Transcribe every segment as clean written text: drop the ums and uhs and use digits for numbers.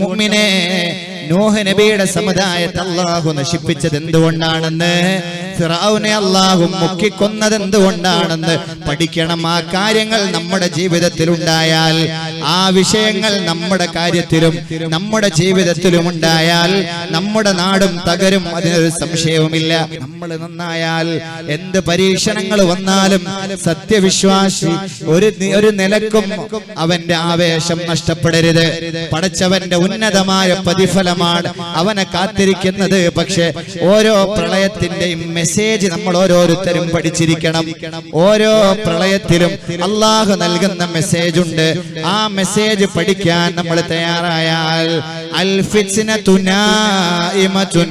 മുഅ്മിനേ, നൂഹ് നബിയുടെ സമുദായത്തെ അല്ലാഹു നശിപ്പിച്ചത് എന്തുകൊണ്ടാണെന്ന്, ഫിറഔനെ അല്ലാഹു മുക്കിക്കൊന്നത് എന്തുകൊണ്ടാണെന്ന് പഠിക്കണം. ആ കാര്യങ്ങൾ നമ്മുടെ ജീവിതത്തിൽ ഉണ്ടായാൽ, ആ വിഷയങ്ങൾ നമ്മുടെ കാര്യത്തിലും നമ്മുടെ ജീവിതത്തിലും ഉണ്ടായാൽ നമ്മുടെ നാടും തകരും, അതിനൊരു സംശയവുമില്ല. നമ്മൾ നന്നായാൽ എന്ത് പരീക്ഷണങ്ങൾ വന്നാലും സത്യവിശ്വാസി ഒരു നിലക്കും അവന്റെ ആവേശം നഷ്ടപ്പെടരുത്. പടച്ചവന്റെ ഉന്നതമായ പ്രതിഫലമാണ് അവനെ കാത്തിരിക്കുന്നത്. പക്ഷെ ഓരോ പ്രളയത്തിന്റെയും മെസ്സേജ് നമ്മൾ ഓരോരുത്തരും പഠിച്ചിരിക്കണം. ഓരോ പ്രളയത്തിലും അള്ളാഹു നൽകുന്ന മെസ്സേജ് ഉണ്ട്. ആ മെസ്സേജ് പഠിക്കാൻ നമ്മൾ തയ്യാറായാൽ, അൽ ഫിത്നതു നായിമതുൻ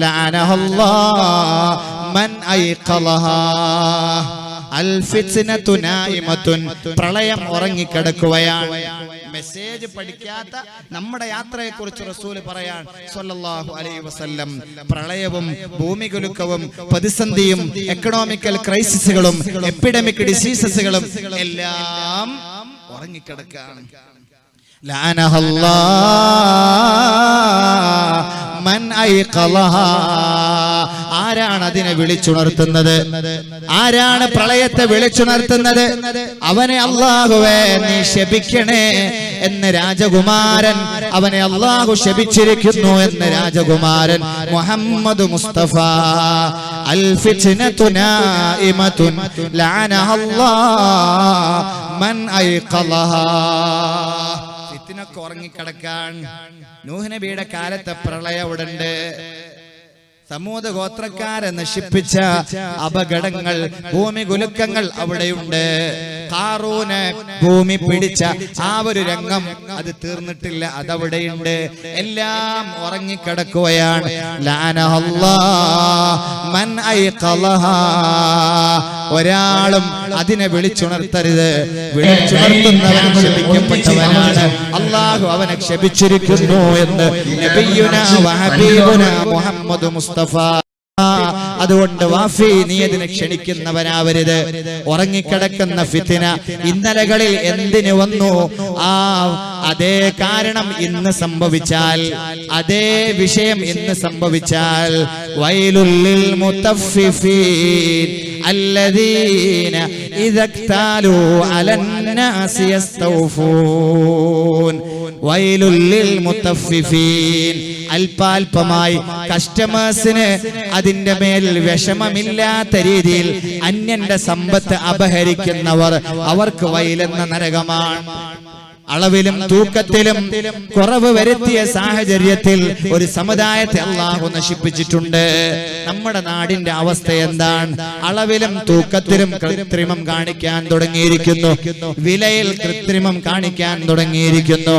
ലഅനഹല്ലാഹ് മൻ ഐഖലഹാ. അൽ ഫിത്നതു നായിമതുൻ, പ്രളയം ഉറങ്ങിക്കിടക്കുകയാണ്. മെസ്സേജ് പഠിക്കാത്ത നമ്മുടെ യാത്രയെക്കുറിച്ച് റസൂൽ പറയാൻ സ്വല്ലല്ലാഹു അലൈഹി വസല്ലം, പ്രളയവും ഭൂമികുലുക്കവും പ്രതിസന്ധിയും എക്കണോമിക്കൽ ക്രൈസിസുകളും എപ്പിഡമിക് ഡിസീസസുകളും എല്ലാം ഉറങ്ങിക്കിടക്കുകയാണ്. ലഅനഹല്ലാഹ് മൻ ഐഖലഹാ. ആരാണ് അതിനെ വിളിച്ചുണർത്തുന്നത്? ആരാണ് പ്രളയത്തെ വിളിച്ചുണർത്തുന്നത്? അവനെ അല്ലാഹുവേ നീ ശപിക്കണേ എന്ന് രാജകുമാരൻ, അവനെ അല്ലാഹു ശപിച്ചിരിക്കുന്നു എന്ന് രാജകുമാരൻ മുഹമ്മദ് മുസ്തഫ. അൽ ഫിത്നതു നായിമതുൻ ലഅനഹല്ലാഹ് മൻ ഐഖലഹാ. ഫിത്നക്ക് ഉറങ്ങിക്കിടക്കാൻ. നൂഹ് നബിയുടെ കാലത്തെ പ്രളയം ഉടണ്ട്. സമൂഹ ഗോത്രക്കാരെ നശിപ്പിച്ച അപകടങ്ങൾ, ഭൂമി കുലുക്കങ്ങൾ അവിടെയുണ്ട്. ഖാറൂന് ഭൂമി പിടിച്ച ആ ഒരു രംഗം അത് തീർന്നിട്ടില്ല, അതവിടെയുണ്ട്. എല്ലാം ഉറങ്ങിക്കിടക്കുകയാണ്. ലഅനഹല്ലാഹ് മൻ ഐഖലഹാ. ഒരാളും അതിനെ വിളിച്ചുണർത്തരുത്. വിളിച്ചുണർത്തുന്നവൻ ശപിക്കപ്പെട്ടവനാണ്. അല്ലാഹു അവനെ ശപിച്ചിരിക്കുന്നു എന്ന് നബിയുനാ വഹബീബുനാ മുഹമ്മദ് മുസ്തഫ. അതുകൊണ്ട് വാഫി, നീ അതിനെ ക്ഷണിക്കുന്നവനാവരുത്. ഉറങ്ങിക്കിടക്കുന്ന ഫിത്ന ഇന്നലകളിൽ എന്തിനു വന്നു, അതേ കാരണം ഇന്ന് സംഭവിച്ചാൽ, അതേ വിഷയം ഇന്ന് സംഭവിച്ചാൽ, വൈലുൽ ലിൽ മുതഫ്ഫിഫീൻ الذين إذا اكتالوا على الناس يستوفون. ويل للمطففين. അല്പാൽപമായി കസ്റ്റമേഴ്സിന് അതിന്റെ മേൽ വിഷമമില്ലാത്ത രീതിയിൽ അന്യന്റെ സമ്പത്ത് അപഹരിക്കുന്നവർ, അവർക്ക് വൈലെന്ന നരകമാണ്. അളവിലും തൂക്കത്തിലും കുറവ് വരുത്തിയ സാഹചര്യത്തിൽ ഒരു സമുദായത്തെ അല്ലാഹു നശിപ്പിച്ചിട്ടുണ്ട്. നമ്മുടെ നാടിന്റെ അവസ്ഥ എന്താണ്? അളവിലും തൂക്കത്തിലും കൃത്രിമം കാണിക്കാൻ തുടങ്ങിയിരിക്കുന്നു. വിലയിൽ കൃത്രിമം കാണിക്കാൻ തുടങ്ങിയിരിക്കുന്നു.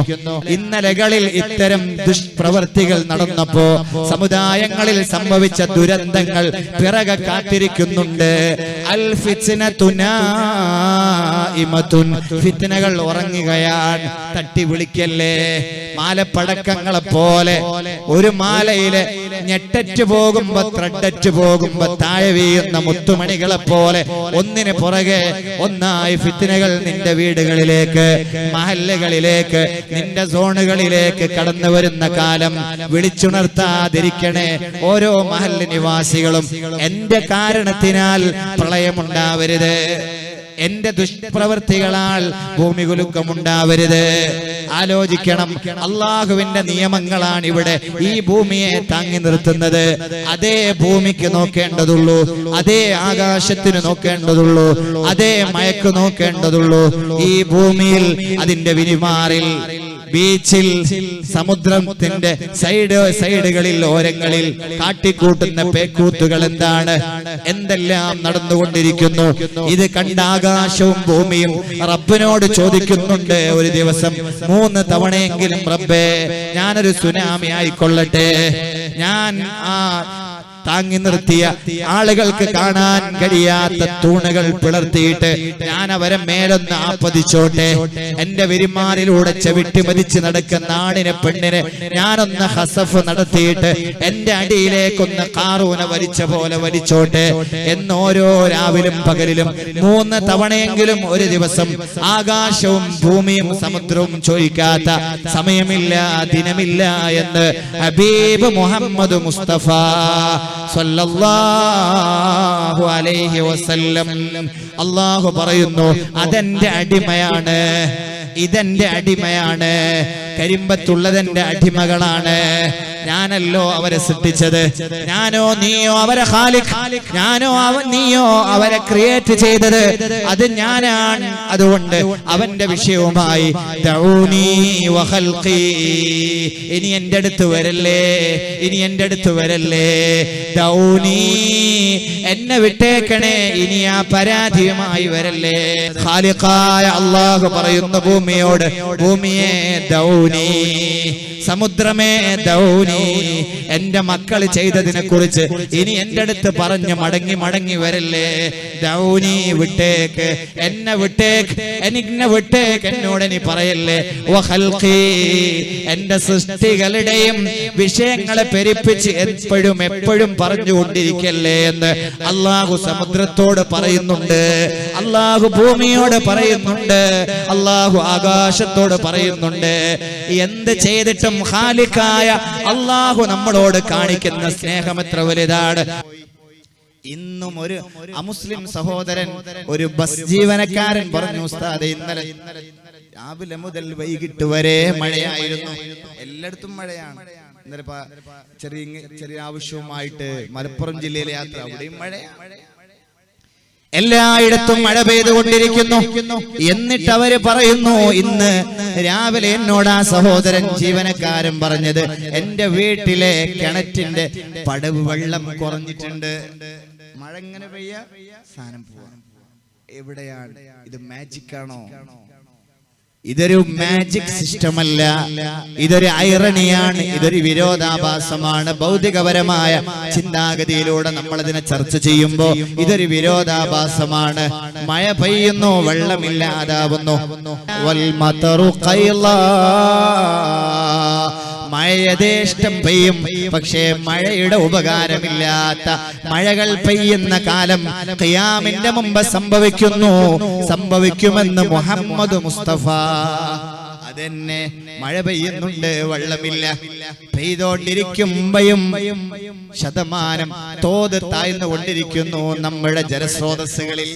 ഇന്നലകളിൽ ഇത്തരം ദുഷ്പ്രവർത്തികൾ നടന്നപ്പോ സമുദായങ്ങളിൽ സംഭവിച്ച ദുരന്തങ്ങൾ പിറകെ കാത്തിരിക്കുന്നുണ്ട്. അൽ ഫിത്നതു നായിമതുൻ. ഫിത്നകൾ ഉറങ്ങുകയാണ്. തട്ടി വിളിക്കല്ലേ. മാലപ്പടക്കങ്ങളെ പോലെ ഒരു മാലയിലെ ഞെട്ടറ്റ് പോകുമ്പോ ത്രഡറ്റ് പോകുമ്പോ താഴെ വീഴുന്ന മുത്തുമണികളെ പോലെ ഒന്നിന് പുറകെ ഒന്നായി ഫിത്നകൾ നിന്റെ വീടുകളിലേക്ക്, മഹല്ലുകളിലേക്ക്, നിന്റെ സോണുകളിലേക്ക് കടന്നു വരുന്ന കാലം വിളിച്ചുണർത്താതിരിക്കണേ ഓരോ മഹല്ല് നിവാസികളും. എന്റെ കാരണത്തിനാൽ പ്രളയമുണ്ടാവരുത്, എന്റെ ദുഷ്പ്രവർത്തികളാൽ ഭൂമി കുലുക്കമുണ്ടാവരുത്. ആലോചിക്കണം. അള്ളാഹുവിന്റെ നിയമങ്ങളാണ് ഇവിടെ ഈ ഭൂമിയെ താങ്ങി നിർത്തുന്നത്. അതേ ഭൂമിക്ക് നോക്കേണ്ടതുള്ളൂ, അതേ ആകാശത്തിന് നോക്കേണ്ടതുള്ളൂ, അതേ മയക്ക് നോക്കേണ്ടതുള്ളൂ. ഈ ഭൂമിയിൽ അതിന്റെ വിരിമാറിൽ, ബീച്ചിൽ, സമുദ്രത്തിന്റെ സൈഡുകളിൽ, ഓരങ്ങളിൽ കാട്ടിക്കൂട്ടുന്ന പേക്കൂത്തുകൾ എന്താണ്? എന്തെല്ലാം നടന്നുകൊണ്ടിരിക്കുന്നു. ഇത് കണ്ട ആകാശവും ഭൂമിയും റബ്ബിനോട് ചോദിക്കുന്നുണ്ട്, ഒരു ദിവസം 3 തവണയെങ്കിലും റബ്ബേ ഞാനൊരു സുനാമി ആയിക്കൊള്ളട്ടെ, ഞാൻ താങ്ങി നിർത്തിയ ആളുകൾക്ക് കാണാൻ കഴിയാത്ത തൂണുകൾ പിളർത്തിയിട്ട് ഞാൻ അവരെ മേലൊന്ന് ആപ്പതിച്ചോട്ടെ, എന്റെ വിരിമാറിലൂടെ ചവിട്ടി മതിച്ച് നടക്കുന്ന ആണിനെ പെണ്ണിനെ ഞാനൊന്ന് ഹസഫ് നടത്തിയിട്ട് എന്റെ അടിയിലേക്കൊന്ന് കാറൂന വലിച്ച പോലെ വലിച്ചോട്ടെ എന്ന് ഓരോ രാവിലും പകലിലും 3 തവണയെങ്കിലും ഒരു ദിവസം ആകാശവും ഭൂമിയും സമുദ്രവും ചോദിക്കാത്ത സമയമില്ല, ദിനമില്ല എന്ന് ഹബീബ് മുഹമ്മദ് മുസ്തഫ സല്ലല്ലാഹു അലൈഹി വസല്ലം. അല്ലാഹു പറയുന്നു, അതെന്റെ അടിമയാണ്, ഇതെന്റെ അടിമയാണ്, കരിമ്പത്തുള്ളതെന്റെ അടിമകളാണ്. ഞാനല്ലോ അവരെ സൃഷ്ടിച്ചത്, ഞാനോ നീയോ അവരെ ഖാലിഖ്, ഞാനോ നീയോ അവരെ ക്രിയേറ്റ് ചെയ്തത്, അത് ഞാനാണ്. അതുകൊണ്ട് അവന്റെ വിഷയവുമായി ദഊനി വഖൽഖി, ഇനി എന്റെ അടുത്ത് വരല്ലേ, ഇനി എന്റെ അടുത്ത് വരല്ലേ, ദഊനി, എന്നെ വിട്ടേക്കണേ, ഇനി ആ പരാജയമായി വരല്ലേ. ഖാലിഖായ അല്ലാഹു പറയുന്നു ഭൂമിയോട്, ഭൂമിയെ ദഊനി, സമുദ്രമേ ദൗനി, എന്റെ മക്കൾ ചെയ്തതിനെ കുറിച്ച് ഇനി എന്റെ അടുത്ത് പറഞ്ഞ് മടങ്ങി വരല്ലേ. ദൗനി, വിട്ടേക്ക്, എന്നെ വിട്ടേക്ക്, എന്നെ വിട്ടേക്ക്, എന്നോട് ഇനി പറയല്ലേ. വഖൽഖി, എന്റെ സൃഷ്ടികളുടെയും വിഷയങ്ങളെ പെരുപ്പിച്ച് എപ്പോഴും പറഞ്ഞുകൊണ്ടിരിക്കല്ലേ എന്ന് അള്ളാഹു സമുദ്രത്തോട് പറയുന്നുണ്ട്, അള്ളാഹു ഭൂമിയോട് പറയുന്നുണ്ട്, അള്ളാഹു ആകാശത്തോട് പറയുന്നുണ്ട്. എന്ത് ചെയ്തിട്ടും ഖാലിഖായ അല്ലാഹു നമ്മളോട് കാണിക്കുന്ന സ്നേഹം എത്ര വലുതാണ്. ഇന്നും ഒരു അമുസ്ലിം സഹോദരൻ, ഒരു ബസ് ജീവനക്കാരൻ പറഞ്ഞു, ഉസ്താദേ ഇന്നലെ രാവിലെ മുതൽ വൈകിട്ട് വരെ മഴയായിരുന്നു, എല്ലായിടത്തും മഴയാണ്. ഇന്നലെ ചെറിയ ആവശ്യവുമായിട്ട് മലപ്പുറം ജില്ലയിലെ യാത്ര, അവിടെയും മഴയാണ്, എല്ലായിടത്തും മഴ പെയ്തുകൊണ്ടിരിക്കുന്നു. എന്നിട്ട് അവര് പറയുന്നു, ഇന്ന് രാവിലെ എന്നോട് ആ സഹോദരൻ ജീവനക്കാരൻ പറഞ്ഞത്, എന്റെ വീട്ടിലെ കിണറ്റിന്റെ പടവ് വെള്ളം കുറഞ്ഞിട്ടുണ്ട്, മഴ ഇങ്ങനെ പെയ്യ സാധനം പോവാ. എവിടെയാണ് ഇത്? മാജിക് ആണോ? ഇതൊരു മാജിക് സിസ്റ്റം അല്ല, ഇതൊരു ഐറണിയാണ്, ഇതൊരു വിരോധാഭാസമാണ്. ഭൗതികപരമായ ചിന്താഗതിയിലൂടെ നമ്മൾ ഇതിനെ ചർച്ച ചെയ്യുമ്പോൾ ഇതൊരു വിരോധാഭാസമാണ്. മഴ പെയ്യുന്നു, വെള്ളമില്ലാതാവുന്നു. വൽ മതറു ഖൈലാ, മഴ യഥേഷ്ടം പെയ്യും, പക്ഷേ മഴയുടെ ഉപകാരമില്ലാത്ത മഴകൾ പെയ്യുന്ന കാലം ഖിയാമിന്റെ മുമ്പ് സംഭവിക്കുമെന്ന് മുഹമ്മദ് മുസ്തഫ. അതെന്നെ, മഴ പെയ്യുന്നുണ്ട്, വെള്ളമില്ല, പെയ്തോണ്ടിരിക്കുമ്പോഴും ശതമാനം തോത് താഴ്ന്നുകൊണ്ടിരിക്കുന്നു നമ്മുടെ ജലസ്രോതസ്സുകളിൽ.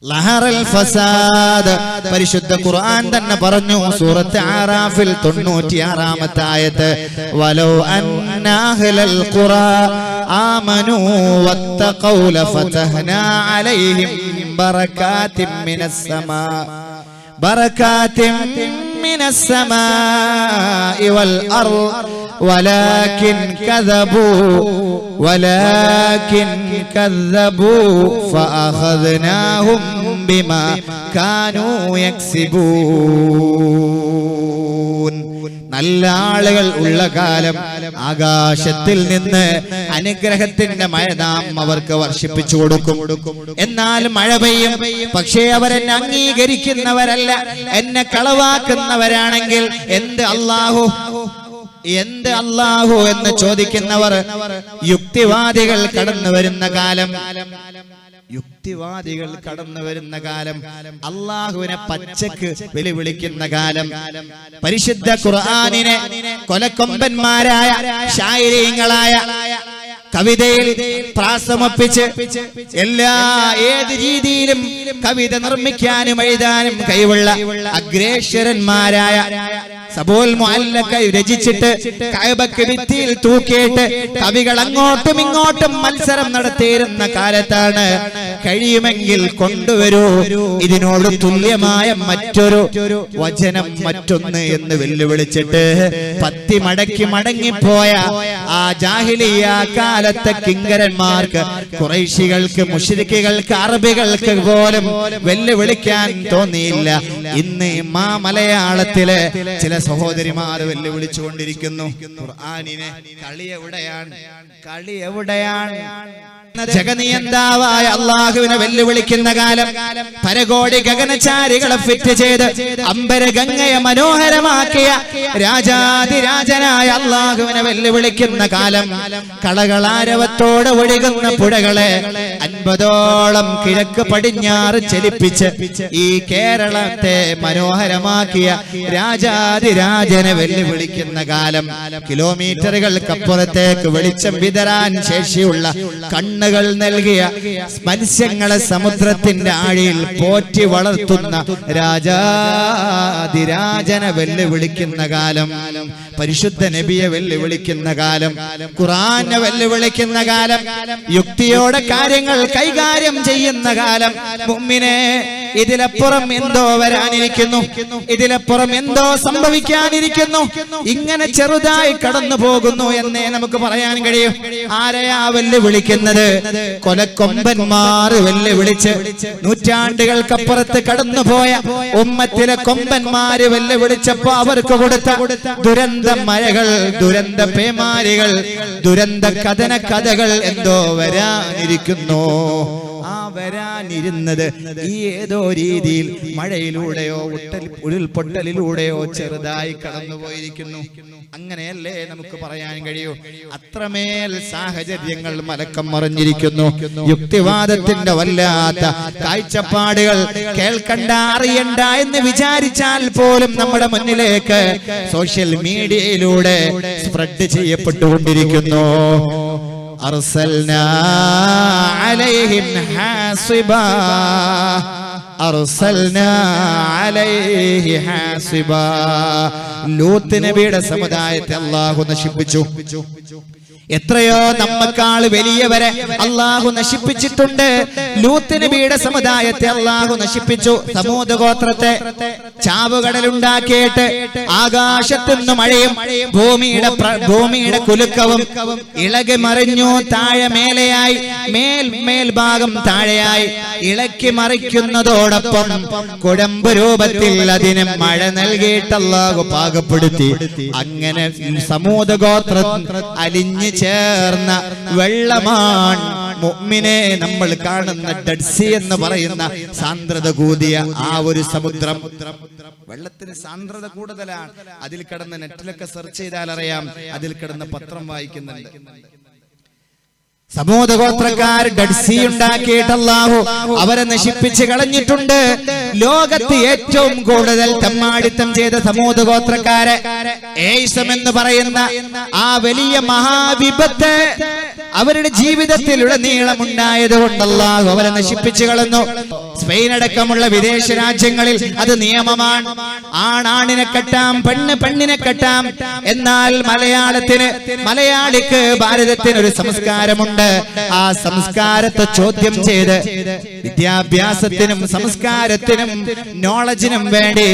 ലഹറൽ ഫസാദ്, പരിശുദ്ധ ഖുർആൻ തന്നെ പറഞ്ഞു, സൂറത്ത് ആറാഫിൽ 96-ാമത്തെ ആയത്ത്, വലൗ അന്നാ അഹ്ലൽ ഖുറാ ആമനൂ വത്തഖൗ ലഫതഹ്നാ അലൈഹിം ബറകാതിൻ മിനസ് സമാഇ വൽ അർദ് ولكن كذبوا فأخذناهم بما كانوا يكسبون. നല്ല ആളുകൾ ഉള്ള കാലം ആകാശത്തിൽ നിന്ന് അനുഗ്രഹത്തിന്റെ മഴ നാം അവർക്ക് വർഷിപ്പിച്ചു കൊടുക്കും. എന്നാൽ മഴ പെയ്യും, പക്ഷേ അവരെന്നെ അംഗീകരിക്കുന്നവരല്ല, എന്നെ കളവാക്കുന്നവരാണെങ്കിൽ എന്ത് അല്ലാഹു എന്ന് ചോദിക്കുന്നവർ, യുക്തിവാദികൾ കടന്നു വരുന്ന കാലം, അല്ലാഹുവിനെ പച്ചക്ക് വെല്ലുവിളിക്കുന്ന കാലം, പരിശുദ്ധ ഖുർആനിനെ കൊലക്കൊമ്പന്മാരായ ശായിരീങ്ങളായ കവിതയിൽ പ്രാസമൊപ്പിച്ച് ഏത് രീതിയിലും കവിത നിർമ്മിക്കാനും എഴുതാനും കഴിവുള്ള അഗ്രേശ്വരന്മാരായ സബൂൽ മുഅല്ലഖ രചിച്ചിട്ട് കഅബക്ക് ഭിത്തിയിൽ തൂക്കിയിട്ട് കവികൾ അങ്ങോട്ടും ഇങ്ങോട്ടും മത്സരം നടത്തിയിരുന്ന കാലത്താണ് കഴിയുമെങ്കിൽ കൊണ്ടുവരൂ, ഇതിനോട് തുല്യമായ മറ്റൊരു വചനം മറ്റൊന്ന് എന്ന് വെല്ലുവിളിച്ചിട്ട് പത്തി മടക്കി മടങ്ങിപ്പോയ ആ ജാഹിലിയ്യ കാലത്തെ കിങ്കരന്മാർക്ക്, ഖുറൈശികൾക്ക്, മുശ്രിക്കുകൾക്ക്, അറബികൾക്ക് പോലും വെല്ലുവിളിക്കാൻ തോന്നിയില്ല. ഇന്ന് മലയാളത്തിലെ ചില സഹോദരിമാർ വെല്ലുവിളിച്ചുകൊണ്ടിരിക്കുന്നു. ഖുർആനിനെ കളി എവിടെയാണ്? ജഗനിയന്താവായ അള്ളാഹുവിനെ വെല്ലുവിളിക്കുന്ന കാലം, പരകോടി ഗഗനചാരികളെ ഫിറ്റ് ചെയ്ത് അമ്പരഗംഗയെ മനോഹരമാക്കിയ രാജാതിരാജനായ അള്ളാഹുവിനെ വെല്ലുവിളിക്കുന്ന കാലം, കളകളാരവത്തോടെ ഒഴുകുന്ന പുഴകളെ 50ഓളം കിഴക്ക് പടിഞ്ഞാറ് ചലിപ്പിച്ച് ഈ കേരളത്തെ മനോഹരമാക്കിയ രാജാതിരാജനെ വെല്ലുവിളിക്കുന്ന കാലം, കിലോമീറ്ററുകൾക്കപ്പുറത്തേക്ക് വെളിച്ചം വിതരാൻ ശേഷിയുള്ള കണ്ണുകൾ നൽകിയ മത്സ്യങ്ങളെ സമുദ്രത്തിന്റെ ആഴിയിൽ പോറ്റി വളർത്തുന്ന രാജാതിരാജനെ വെല്ലുവിളിക്കുന്ന കാലം, പരിശുദ്ധ നബിയെ വെല്ലുവിളിക്കുന്ന കാലം, ഖുർആനെ വെല്ലുവിളിക്കുന്ന കാലം, യുക്തിയോടെ കാര്യങ്ങൾ കൈകാര്യം ചെയ്യുന്ന കാലം. മുഅ്മിനേ, ഇതിലപ്പുറം എന്തോ വരാനിരിക്കുന്നു, ഇതിലപ്പുറം എന്തോ സംഭവിക്കാനിരിക്കുന്നു. ഇങ്ങനെ ചെറുതായി കടന്നു പോകുന്നു എന്നേ നമുക്ക് പറയാൻ കഴിയും. ആരെയാ വെല്ലുവിളിക്കുന്നത്? കൊലക്കൊമ്പന്മാർ വെല്ലുവിളിച്ച് നൂറ്റാണ്ടുകൾക്കപ്പുറത്ത് കടന്നുപോയ ഉമ്മത്തിലെ കൊമ്പന്മാര് വെല്ലുവിളിച്ചപ്പോ അവർക്ക് കൊടുത്ത ദുരന്ത മഴകൾ, ദുരന്ത പേമാരികൾ, ദുരന്ത കഥന കഥകൾ എന്തോ വരാനിരിക്കുന്നു. ആ വരാനിരുന്നത് ഈ ഏതോ രീതിയിൽ മഴയിലൂടെയോ ഉരുൾപൊട്ടലിലൂടെയോ ചെറുതായി കടന്നുപോയിരിക്കുന്നു. അങ്ങനെയല്ലേ നമുക്ക് പറയാൻ കഴിയൂ. അത്രമേൽ സാഹചര്യങ്ങൾ മലക്കം മറിഞ്ഞിരിക്കുന്നു. യുക്തിവാദത്തിന്റെ വല്ലാത്ത കാഴ്ചപ്പാടുകൾ കേൾക്കണ്ട, അറിയണ്ട എന്ന് വിചാരിച്ചാൽ പോലും നമ്മുടെ മുന്നിലേക്ക് സോഷ്യൽ മീഡിയയിലൂടെ സ്പ്രെഡ് ചെയ്യപ്പെട്ടുകൊണ്ടിരിക്കുന്നു. അർസൽനാ അലൈഹിം ഹാസിബാ, അർസൽനാ അലൈഹി ഹാസിബാ. ലൂത്ത് നബിയുടെ സമുദായത്തെ അല്ലാഹു നശിപ്പിച്ചു. എത്രയോ നമ്മക്കാൾ വലിയവരെ അല്ലാഹു നശിപ്പിച്ചിട്ടുണ്ട്. ലൂത്ത് നബിയുടെ സമുദായത്തെ അല്ലാഹു നശിപ്പിച്ചു. സമൂദ് ഗോത്രത്തെ ചാവുകടലുണ്ടാക്കിയിട്ട് ആകാശത്തുനിന്ന് മഴയും ഭൂമിയുടെ കുലുക്കവും ഇളകി മറിഞ്ഞു. താഴെ മേലെയായി, മേൽഭാഗം താഴെയായി ഇളക്കി മറിക്കുന്നതോടൊപ്പം കുഴമ്പ് രൂപത്തിൽ അതിന് മഴ നൽകിയിട്ട് അല്ലാഹു പാകപ്പെടുത്തി. അങ്ങനെ സമൂദ് ഗോത്രം അലിഞ്ഞ് ചേർന്ന വെള്ളമാണ് മുഅ്മിനെ നമ്മൾ കാണുന്ന ഡെഡ് സീ എന്ന് പറയുന്ന സാന്ദ്രത കൂടിയ ആ ഒരു സമുദ്രം. വെള്ളത്തിന് സാന്ദ്രത കൂടുതലാണ്. അതിൽ കിടന്ന് നെറ്റിലൊക്കെ സെർച്ച് ചെയ്താൽ അറിയാം, അതിൽ കിടന്ന് പത്രം വായിക്കുന്നുണ്ട്. സമൂദ് ഗോത്രക്കാർ ഡെഡ് സീ ഉണ്ടാക്കിയിട്ട് അല്ലാഹു അവരെ നശിപ്പിച്ച് കളഞ്ഞിട്ടുണ്ട്. ലോകത്ത് ഏറ്റവും കൂടുതൽ തെമ്മാടിത്തം ചെയ്ത സമൂദ് ഗോത്രക്കാരെ ഏസം എന്ന് പറയുന്ന ആ വലിയ മഹാവിപത്ത് അവരുടെ ജീവിതത്തിലൂടെ നീളമുണ്ടായത് കൊണ്ട് അല്ലാഹു അവരെ നശിപ്പിച്ചു കളഞ്ഞു. സ്പെയിൻ അടക്കമുള്ള വിദേശ രാജ്യങ്ങളിൽ അത് നിയമമാണ്. ആണിനെ കെട്ടാം, പെണ്ണിനെ കെട്ടാം. എന്നാൽ മലയാളിക്ക് ഭാരതത്തിന് ഒരു സംസ്കാരമുണ്ട്. ആ സംസ്കാരത്തെ ചോദ്യം ചെയ്ത് വിദ്യാഭ്യാസത്തിനും സംസ്കാരത്തിനും നോളജിനും വേണ്ടി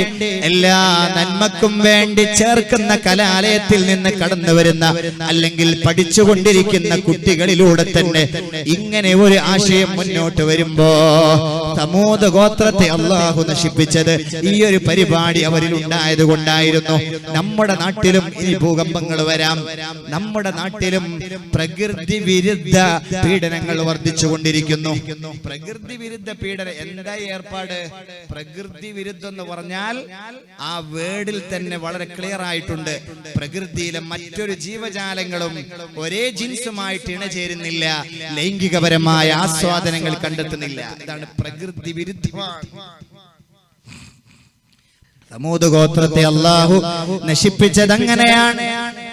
എല്ലാ നന്മക്കും വേണ്ടി ചേർക്കുന്ന കലാലയത്തിൽ നിന്ന് കടന്നു വരുന്ന അല്ലെങ്കിൽ പഠിച്ചുകൊണ്ടിരിക്കുന്ന കുട്ടികളിലൂടെ തന്നെ ഇങ്ങനെ ഒരു ആശയം മുന്നോട്ട് വരുമ്പോ സമൂദ് ഗോത്രത്തെ അല്ലാഹു നശിപ്പിച്ചത് ഈ ഒരു പരിപാടി അവരിൽ ഉണ്ടായത് കൊണ്ടായിരുന്നു. നമ്മുടെ നാട്ടിലും ഇനി ഭൂകമ്പങ്ങൾ വരാം. നമ്മുടെ നാട്ടിലും പ്രകൃതി വിരുദ്ധ പീഡനങ്ങൾ വർദ്ധിച്ചുകൊണ്ടിരിക്കുന്നു. പ്രകൃതി വിരുദ്ധ പീഡനം എന്താ ഏർപ്പാട്? പ്രകൃതി വിരുദ്ധം എന്ന് പറഞ്ഞാൽ ആ വേർഡിൽ തന്നെ വളരെ ക്ലിയർ ആയിട്ടുണ്ട്. പ്രകൃതിയിലെ മറ്റൊരു ജീവജാലങ്ങളും ഒരേ ജിൻസുമായിട്ട് ഇണചേരുന്നില്ല, ലൈംഗികപരമായ ആസ്വാദനങ്ങൾ കണ്ടെത്തുന്നില്ല. ഇതാണ് പ്രകൃതി വിരുദ്ധമാണ്. സമൂദ് ഗോത്രത്തെ അല്ലാഹു നശിപ്പിച്ചത് അങ്ങനെയാണ്.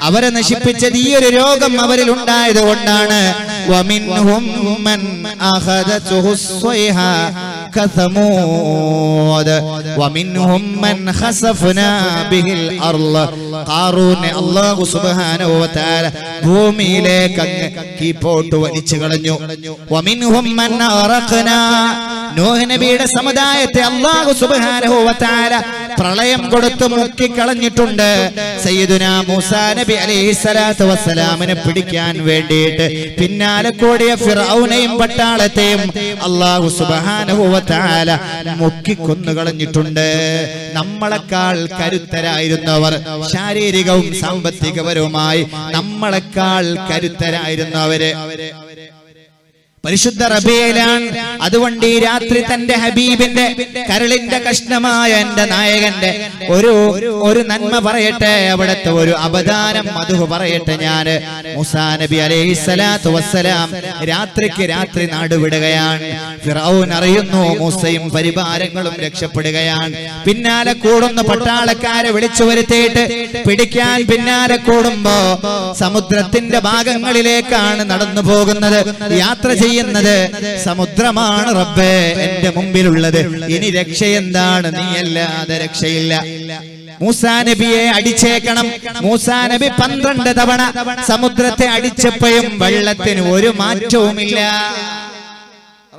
അവരെ നശിപ്പിച്ചത് ഈ ഒരു രോഗം അവരിൽ ഉണ്ടായത് കൊണ്ടാണ്. വമിൻഹും മൻ അഖദതുഹു സ്വൈഹാ കസമൂദ് വമിൻഹും മൻ ഖസഫ്നാ ബിഹിൽ അർള ഖാറൂനെ അല്ലാഹു സുബ്ഹാനഹു വ തആല ഭൂമിയിലേക്ക് അങ്ങ് കീപ്പോട്ട് വലിച്ചു കളഞ്ഞു. വമിൻഹും മൻ അറഖനാ, നൂഹ് നബിയുടെ സമുദായത്തെ അല്ലാഹു സുബ്ഹാനഹു വ തആല പ്രളയം കൊടുത്ത് മുക്കിക്കളഞ്ഞിട്ടുണ്ട്. സയ്യിദുനാ മൂസാ നബി അലൈഹിസ്സലാത്തു വസ്സലാമിനെ പിടിക്കാൻ വേണ്ടിയിട്ട് പിന്നാലെ കൂടിയ ഫിർഔനെയും പട്ടാളത്തെയും അല്ലാഹു സുബ്ഹാനഹു വ തആല മുക്കിക്കൊന്നുകളഞ്ഞിട്ടുണ്ട്. നമ്മളെക്കാൾ കരുത്തരായിരുന്നവർ, ശാരീരികവും സാമ്പത്തികപരവുമായി നമ്മളെക്കാൾ കരുത്തരായിരുന്നവര് പരിശുദ്ധ റബീലാണ്. അതുകൊണ്ട് ഈ രാത്രി തന്റെ ഹബീബിന്റെ കരളിന്റെ കഷ്ണമായ എന്റെ നായകന്റെ ഒരു നന്മ പറയട്ടെ, അവിടുത്തെ ഒരു അപദാനം മധു പറയട്ടെ. ഞാന് മൂസാ നബി അലൈഹിസ്സലാത്തു വസ്സലാം രാത്രിക്ക് രാത്രി നാടുവിടുകയാണ്. ഫിർഔൻ അറിയുന്നു മൂസയും പരിവാരങ്ങളും രക്ഷപ്പെടുകയാണ്. പിന്നാലെ കൂടുന്ന പട്ടാളക്കാരെ വിളിച്ചു വരുത്തിയിട്ട് പിടിക്കാൻ പിന്നാലെ കൂടുമ്പോ സമുദ്രത്തിന്റെ ഭാഗങ്ങളിലേക്കാണ് നടന്നു പോകുന്നത്. യാത്ര ചെയ്യുന്നത് സമുദ്രമാണ്. റബ്ബേ, എന്റെ മുമ്പിലുള്ളത് ഇനി രക്ഷയെന്താണ്? നീയല്ലാതെ രക്ഷയില്ല. മൂസാ നബിയെ അടിച്ചേക്കണം. മൂസാ നബി 12 തവണ സമുദ്രത്തെ അടിച്ചപ്പോഴും വെള്ളത്തിന് ഒരു മാറ്റവുമില്ല.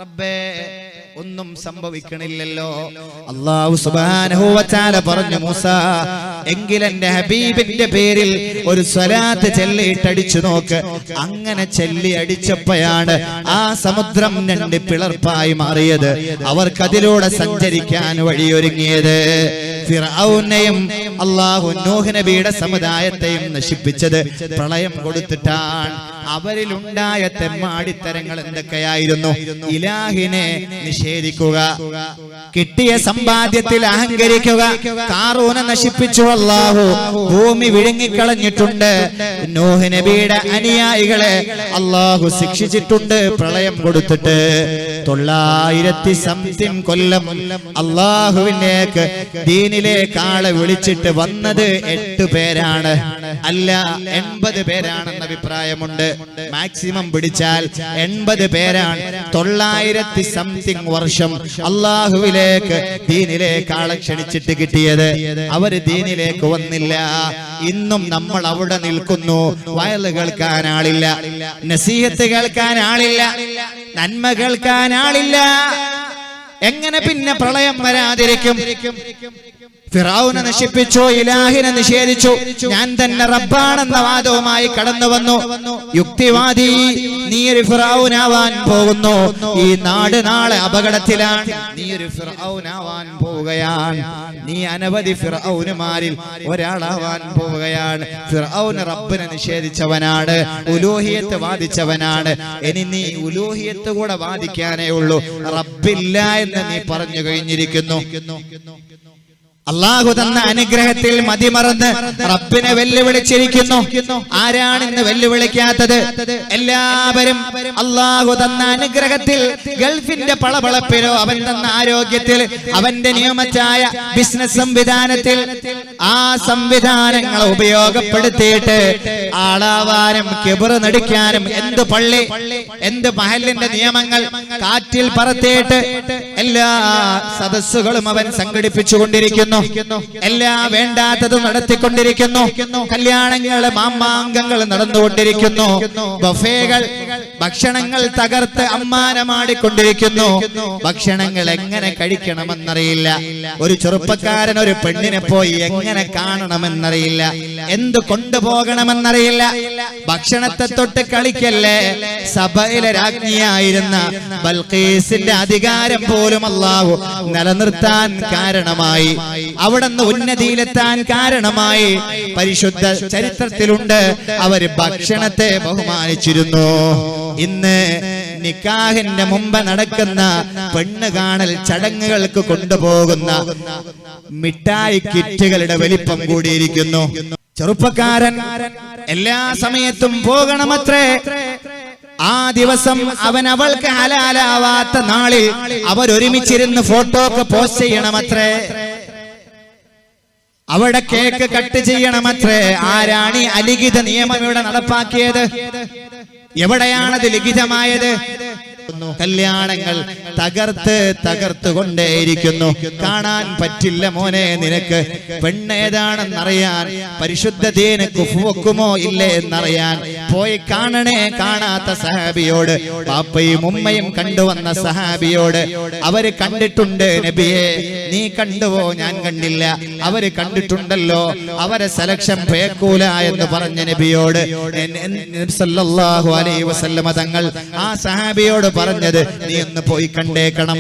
റബ്ബേ, ഒന്നും സംഭവിക്കണില്ലല്ലോ. അല്ലാഹു സുബ്ഹാനഹു വ തആല പറഞ്ഞു, മൂസാ, എങ്കിൽ എന്റെ ഹബീബിന്റെ പേരിൽ ഒരു സ്വലാത്ത് ചൊല്ലിയിട്ടടിച്ചു നോക്ക്. അങ്ങനെ ചൊല്ലി അടിച്ചപ്പോഴാണ് ആ സമുദ്രം 2 പിളർപ്പായി മാറിയത്. അവർക്കതിലൂടെ സഞ്ചരിക്കാൻ വഴിയൊരുങ്ങിയത്. ഫിർഔനെയും അല്ലാഹു നൂഹ് നബിയുടെ സമുദായത്തെയും നശിപ്പിച്ചത് പ്രളയം കൊടുത്തിട്ടാണ്. അവരിലുണ്ടായ തെമ്മാടിത്തരങ്ങൾ എന്തൊക്കെയായിരുന്നു? ഇലാഹിനെ നിഷേധിക്കുക, കിട്ടിയ സമ്പാദ്യത്തിൽ അഹങ്കരിക്കുക. ഖാറൂനെ നശിപ്പിച്ചു അല്ലാഹു, ഭൂമി വിഴുങ്ങിക്കളഞ്ഞിട്ടുണ്ട്. നൂഹ് നബിയുടെ അനുയായികളെ അല്ലാഹു ശിക്ഷിച്ചിട്ടുണ്ട് പ്രളയം കൊടുത്തിട്ട്. 900 കൊല്ലം അല്ലാഹുവിലേക്ക് ദീനിലേക്ക് ആളെ വിളിച്ചിട്ട് വന്നത് 8 പേരാണ്, അല്ല 80 പേരാണെന്ന അഭിപ്രായമുണ്ട്. മാക്സിമം പിടിച്ചാൽ 80 പേരാണ്. 900 വർഷം അല്ലാഹുവിലേക്ക് ദീനിലേക്ക് ആളെ ക്ഷണിച്ചിട്ട് കിട്ടിയത്. അവര് ദീനിലേക്ക് വന്നില്ല. ഇന്നും നമ്മൾ അവിടെ നിൽക്കുന്നു. വയല് കേൾക്കാൻ ആളില്ല, നസീഹത്ത് കേൾക്കാൻ ആളില്ല, നന്മ കേൾക്കാൻ ആളില്ല. എങ്ങനെ പിന്നെ പ്രളയം വരാതിരിക്കും? ഫിറഔനെ നശിപ്പിച്ചു, ഇലാഹിനെ നിഷേധിച്ചു. ഞാൻ തന്നെ റബ്ബാണെന്ന വാദവുമായി കടന്നു വന്നു. യുക്തിവാദി, നീ ഒരു ഫിറഔനാവാൻ പോകുന്നു. ഈ നാട് നാളെ അപകടത്തിലാണ്. നീ ഒരു ഫിറഔനാവാൻ പോവുകയാണ്. നീ അനവധി ഫിറഔനുമാരിൽ ഒരാളാവാൻ പോവുകയാണ്. ഫിറഔൻ റബ്ബിനെ നിഷേധിച്ചവനാണ്, ഉലൂഹിയത്ത് വാദിച്ചവനാണ്. ഇനി നീ ഉലൂഹിയത്ത് കൂടെ വാദിക്കാനേ ഉള്ളൂ. റബ്ബില്ല എന്ന് നീ പറഞ്ഞു കഴിഞ്ഞിരിക്കുന്നു. അല്ലാഹു തന്ന അനുഗ്രഹത്തിൽ മതിമറന്ന് റബ്ബിനെ വെല്ലുവിളിച്ചിരിക്കുന്നു. ആരാണ് ഇന്ന് വെല്ലുവിളിക്കാത്തത്? എല്ലാവരും അല്ലാഹു തന്ന അനുഗ്രഹത്തിൽ, ഗൾഫിന്റെ പളപളപ്പിലോ, അവൻ തന്ന ആരോഗ്യത്തിൽ, അവന്റെ നിയമത്തായ ബിസിനസ് സംവിധാനത്തിൽ, ആ സംവിധാനങ്ങൾ ഉപയോഗപ്പെടുത്തിയിട്ട് ആളാവാനും കിബറ് നടിക്കാനും എന്ത് പള്ളി, എന്ത് മഹലിന്റെ നിയമങ്ങൾ കാറ്റിൽ പറത്തിയിട്ട് എല്ലാ സദസ്സുകളും അവൻ സംഘടിപ്പിച്ചുകൊണ്ടിരിക്കുന്നു. എല്ലാ വേണ്ടാത്തതും നടത്തിക്കൊണ്ടിരിക്കുന്നു. കല്യാണങ്ങൾ, മാമാങ്കങ്ങൾ നടന്നുകൊണ്ടിരിക്കുന്നു. ബഫേകൾ, ഭക്ഷണങ്ങൾ തകർത്ത് അമ്മാനമാടിക്കൊണ്ടിരിക്കുന്നു. ഭക്ഷണങ്ങൾ എങ്ങനെ കഴിക്കണമെന്നറിയില്ല. ഒരു ചെറുപ്പക്കാരൻ ഒരു പെണ്ണിനെ പോയി എങ്ങനെ കാണണമെന്നറിയില്ല, എന്ത് കൊണ്ടുപോകണമെന്നറിയില്ല. ഭക്ഷണത്തെ തൊട്ട് കളിക്കല്ലേ. സഭയിലെ രാജ്ഞിയായിരുന്ന ബൽഖീസിന്റെ അധികാരം പോലും അല്ലാഹു നിലനിർത്താൻ കാരണമായി, അവിടുന്ന് ഉന്നതിയിലെത്താൻ കാരണമായി. പരിശുദ്ധ ചരിത്രത്തിലുണ്ട്, അവര് ഭക്ഷണത്തെ ബഹുമാനിച്ചിരുന്നു. ഇന്ന് നിക്കാഹിന്റെ മുമ്പ് നടക്കുന്ന പെണ്ണ് കാണൽ ചടങ്ങുകൾക്ക് കൊണ്ടുപോകുന്ന മിഠായി കിറ്റുകളുടെ വലിപ്പം കൂടിയിരിക്കുന്നു. ചെറുപ്പക്കാരൻ എല്ലാ സമയത്തും പോകണമത്രേ. ആ ദിവസം അവൻ അവൾക്ക് ഹലാലാവാത്ത നാളിൽ അവരൊരുമിച്ചിരുന്ന് ഫോട്ടോക്ക് പോസ്റ്റ് ചെയ്യണമത്രേ. അവിടെ കേക്ക് കട്ട് ചെയ്യണമത്രേ. ആരാണ് ഈ അലിഖിത നിയമം ഇവിടെ നടപ്പാക്കിയത്? എവിടെയാണത് ലിഖിതമായത്? കല്യാണങ്ങൾ തകർത്തുകൊണ്ടേയിരിക്കുന്നു. കാണാൻ പറ്റില്ല മോനെ നിനക്ക്. പെണ്ണേതാണെന്നറിയാൻ, പരിശുദ്ധ ദീന് കുഫുവെക്കുമോ ഇല്ലേ എന്നറിയാൻ പോയി കാണണേ. കാണാത്ത സഹാബിയോട്, പാപ്പയും ഉമ്മയും കണ്ടുവന്ന സഹാബിയോട്, അവര് കണ്ടിട്ടുണ്ട് നബിയെ, നീ കണ്ടുവോ? ഞാൻ കണ്ടില്ല. അവര് കണ്ടിട്ടുണ്ടല്ലോ, അവരെ സെലക്ഷൻ പേക്കൂല എന്ന് പറഞ്ഞ നബിയോട് സല്ലല്ലാഹു അലൈഹി വസല്ലമ തങ്ങൾ ആ സഹാബിയോട് പറഞ്ഞത്, നീ ഒന്ന് പോയി കണ്ടേക്കണം,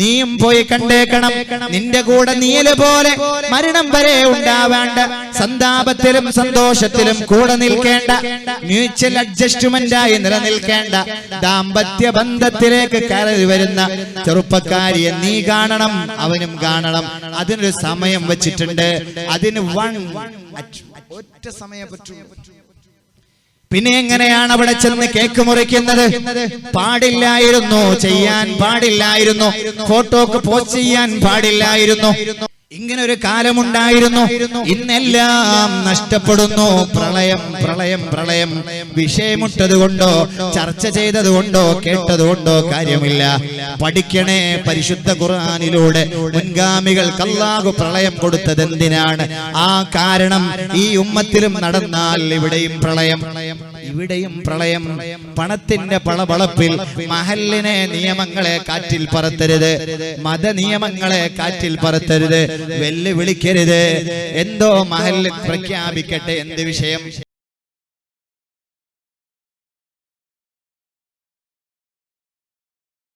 നീയും പോയി കണ്ടേക്കണം. നിന്റെ കൂടെ നീല പോലെ മരണം വരെ ഉണ്ടാവേണ്ട, സന്താപത്തിലും സന്തോഷത്തിലും കൂടെ നിൽക്കേണ്ട, മ്യൂച്വൽ അഡ്ജസ്റ്റ്മെന്റ് ആയി നിലനിൽക്കേണ്ട, ദാമ്പത്യ ബന്ധത്തിലേക്ക് കയറി വരുന്ന ചെറുപ്പക്കാരിയെ നീ കാണണം, അവനും കാണണം. അതിനൊരു സമയം വെച്ചിട്ടുണ്ട്. അതിന് ഒറ്റ സമയം പറ്റൂ. പിന്നെ എങ്ങനെയാണ് അവിടെ ചെന്ന് കേക്ക് മുറിക്കുന്നത്? പാടില്ലായിരുന്നു, ചെയ്യാൻ പാടില്ലായിരുന്നു, ഫോട്ടോക്ക് പോസ്റ്റ് ചെയ്യാൻ പാടില്ലായിരുന്നു. ഇങ്ങനെ ഒരു കാലമുണ്ടായിരുന്നു. ഇന്നെല്ലാം നഷ്ടപ്പെടുന്നു. പ്രളയം പ്രളയം പ്രളയം. വിഷയമുട്ടത് കൊണ്ടോ ചർച്ച ചെയ്തത് കൊണ്ടോ കേട്ടത് കൊണ്ടോ കാര്യമില്ല. പഠിക്കണേ. പരിശുദ്ധ ഖുർആനിലൂടെ മുൻഗാമികൾക്ക് അല്ലാഹു പ്രളയം കൊടുത്തത് എന്തിനാണ്? ആ കാരണം ഈ ഉമ്മത്തിലും നടന്നാൽ ഇവിടെയും പ്രളയം, ഇവിടെയും പ്രളയം. പണത്തിന്റെ പളപളപ്പിൽ മഹല്ലിനെ നിയമങ്ങളെ കാറ്റിൽ പറത്തരുത്, മത നിയമങ്ങളെ കാറ്റിൽ പറത്തരുത്, വെല്ലുവിളിക്കരുത്. എന്തോ മഹല്ല് പ്രഖ്യാപിക്കട്ടെ. എന്ത് വിഷയം?